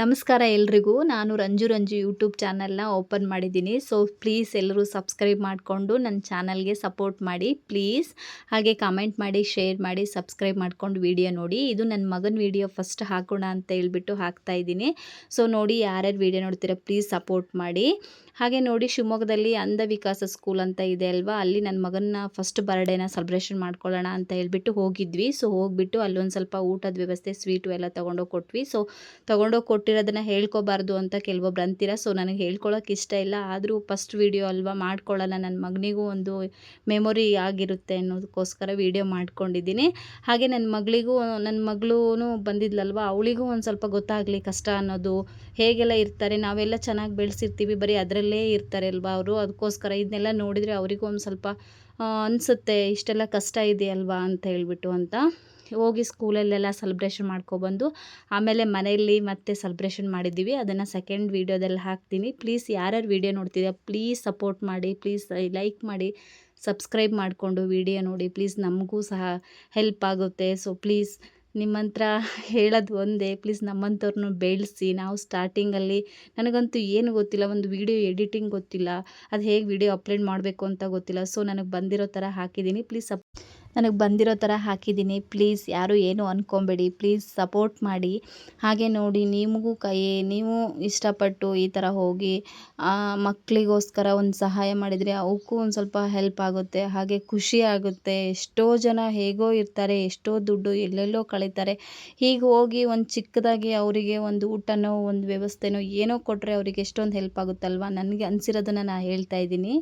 ನಮಸ್ಕಾರ ಎಲ್ರಿಗೂ. ನಾನು ರಂಜು ಯೂಟ್ಯೂಬ್ ಚಾನಲ್‌ನ ಓಪನ್ ಮಾಡಿದ್ದೀನಿ. ಸೊ ಪ್ಲೀಸ್ ಎಲ್ಲರೂ ಸಬ್ಸ್ಕ್ರೈಬ್ ಮಾಡಿಕೊಂಡು ನನ್ನ ಚಾನಲ್‌ಗೆ ಸಪೋರ್ಟ್ ಮಾಡಿ ಪ್ಲೀಸ್. ಹಾಗೆ ಕಾಮೆಂಟ್ ಮಾಡಿ, ಶೇರ್ ಮಾಡಿ, ಸಬ್ಸ್ಕ್ರೈಬ್ ಮಾಡ್ಕೊಂಡು ವಿಡಿಯೋ ನೋಡಿ. ಇದು ನನ್ನ ಮಗನ ವಿಡಿಯೋ ಫಸ್ಟ್ ಹಾಕೋಣ ಅಂತ ಹೇಳ್ಬಿಟ್ಟು ಹಾಕ್ತಾ ಇದ್ದೀನಿ. ಸೊ ನೋಡಿ, ಯಾರ್ಯಾರು ವಿಡಿಯೋ ನೋಡ್ತೀರಾ ಪ್ಲೀಸ್ ಸಪೋರ್ಟ್ ಮಾಡಿ. ಹಾಗೆ ನೋಡಿ, ಶಿವಮೊಗ್ಗದಲ್ಲಿ ಅಂಧ ವಿಕಾಸ ಸ್ಕೂಲ್ ಅಂತ ಇದೆ ಅಲ್ವಾ, ಅಲ್ಲಿ ನನ್ನ ಮಗನ ಫಸ್ಟ್ ಬರ್ಡೇನ ಸೆಲೆಬ್ರೇಷನ್ ಮಾಡ್ಕೊಳ್ಳೋಣ ಅಂತ ಹೇಳ್ಬಿಟ್ಟು ಹೋಗಿದ್ವಿ. ಸೊ ಹೋಗ್ಬಿಟ್ಟು ಅಲ್ಲೊಂದು ಸ್ವಲ್ಪ ಊಟದ ವ್ಯವಸ್ಥೆ, ಸ್ವೀಟು ಎಲ್ಲ ತೊಗೊಂಡೋಗಿ ಕೊಟ್ವಿ. ಸೊ ತೊಗೊಂಡೋಗಿ ಕೊಟ್ಟಿರೋದನ್ನು ಹೇಳ್ಕೊಬಾರ್ದು ಅಂತ ಕೆಲವೊಬ್ರು ಅಂತೀರ. ಸೊ ನನಗೆ ಹೇಳ್ಕೊಳಕ್ಕೆ ಇಷ್ಟ ಇಲ್ಲ, ಆದರೂ ಫಸ್ಟ್ ವೀಡಿಯೋ ಅಲ್ವಾ, ಮಾಡ್ಕೊಳ್ಳೋಣ, ನನ್ನ ಮಗನಿಗೂ ಒಂದು ಮೆಮೊರಿ ಆಗಿರುತ್ತೆ ಅನ್ನೋದಕ್ಕೋಸ್ಕರ ವೀಡಿಯೋ ಮಾಡ್ಕೊಂಡಿದ್ದೀನಿ. ಹಾಗೆ ನನ್ನ ಮಗಳೂ ಬಂದಿದ್ಲಲ್ವ, ಅವಳಿಗೂ ಒಂದು ಸ್ವಲ್ಪ ಗೊತ್ತಾಗಲಿ ಕಷ್ಟ ಅನ್ನೋದು, ಹೇಗೆಲ್ಲ ಇರ್ತಾರೆ, ನಾವೆಲ್ಲ ಚೆನ್ನಾಗಿ ಬೆಳೆಸಿರ್ತೀವಿ, ಬರೀ ಅದರಲ್ಲೇ ಇರ್ತಾರೆ ಅಲ್ವಾ ಅವರು. ಅದಕ್ಕೋಸ್ಕರ ಇದನ್ನೆಲ್ಲ ನೋಡಿದರೆ ಅವರಿಗೂ ಒಂದು ಸ್ವಲ್ಪ ಅನಿಸುತ್ತೆ, ಇಷ್ಟೆಲ್ಲ ಕಷ್ಟ ಇದೆಯಲ್ವಾ ಅಂತ ಹೇಳ್ಬಿಟ್ಟು ಅಂತ. ಹೋಗಿ ಸ್ಕೂಲಲ್ಲೆಲ್ಲ ಸೆಲೆಬ್ರೇಷನ್ ಮಾಡ್ಕೊಬಂದು ಆಮೇಲೆ ಮನೆಯಲ್ಲಿ ಮತ್ತೆ ಸೆಲೆಬ್ರೇಷನ್ ಮಾಡಿದ್ದೀವಿ. ಅದನ್ನು ಸೆಕೆಂಡ್ ವೀಡಿಯೋದಲ್ಲಿ ಹಾಕ್ತೀನಿ. ಪ್ಲೀಸ್ ಯಾರ್ಯಾರು ವೀಡಿಯೋ ನೋಡ್ತಿದ್ದೀರಾ ಪ್ಲೀಸ್ ಸಪೋರ್ಟ್ ಮಾಡಿ, ಪ್ಲೀಸ್ ಲೈಕ್ ಮಾಡಿ, ಸಬ್ಸ್ಕ್ರೈಬ್ ಮಾಡಿಕೊಂಡು ವೀಡಿಯೋ ನೋಡಿ ಪ್ಲೀಸ್. ನಮಗೂ ಸಹ ಹೆಲ್ಪ್ ಆಗುತ್ತೆ. ಸೊ ಪ್ಲೀಸ್ ನಿಮ್ಮಂತ್ರ ಹೇಳೋದು ಒಂದೇ, ಪ್ಲೀಸ್ ನಮ್ಮಂಥವ್ರನ್ನ ಬೆಳೆಸಿ. ನಾವು ಸ್ಟಾರ್ಟಿಂಗಲ್ಲಿ ನನಗಂತೂ ಏನು ಗೊತ್ತಿಲ್ಲ, ಒಂದು ವೀಡಿಯೋ ಎಡಿಟಿಂಗ್ ಗೊತ್ತಿಲ್ಲ, ಅದು ಹೇಗೆ ವೀಡಿಯೋ ಅಪ್ಲೋಡ್ ಮಾಡಬೇಕು ಅಂತ ಗೊತ್ತಿಲ್ಲ. ಸೊ ನನಗೆ ಬಂದಿರೋ ಥರ ಹಾಕಿದ್ದೀನಿ, ಪ್ಲೀಸ್ ಯಾರು ಏನು ಅಂದ್ಕೊಬೇಡಿ, ಪ್ಲೀಸ್ ಸಪೋರ್ಟ್ ಮಾಡಿ. ಹಾಗೆ ನೋಡಿ, ನೀವು ಇಷ್ಟಪಟ್ಟು ಈ ಥರ ಹೋಗಿ ಮಕ್ಕಳಿಗೋಸ್ಕರ ಒಂದು ಸಹಾಯ ಮಾಡಿದರೆ ಅವಕ್ಕೂ ಒಂದು ಸ್ವಲ್ಪ ಹೆಲ್ಪ್ ಆಗುತ್ತೆ, ಹಾಗೆ ಖುಷಿ ಆಗುತ್ತೆ. ಎಷ್ಟೋ ಜನ ಹೇಗೋ ಇರ್ತಾರೆ, ಎಷ್ಟೋ ದುಡ್ಡು ಎಲ್ಲೆಲ್ಲೋ ಕಳೀತಾರೆ. ಹೀಗೆ ಹೋಗಿ ಒಂದು ಚಿಕ್ಕದಾಗಿ ಅವರಿಗೆ ಒಂದು ಊಟನೋ ಒಂದು ವ್ಯವಸ್ಥೆನೋ ಏನೋ ಕೊಟ್ಟರೆ ಅವರಿಗೆ ಎಷ್ಟೊಂದು ಹೆಲ್ಪ್ ಆಗುತ್ತಲ್ವ. ನನಗೆ ಅನಿಸಿರೋದನ್ನು ನಾನು ಹೇಳ್ತಾ ಇದ್ದೀನಿ.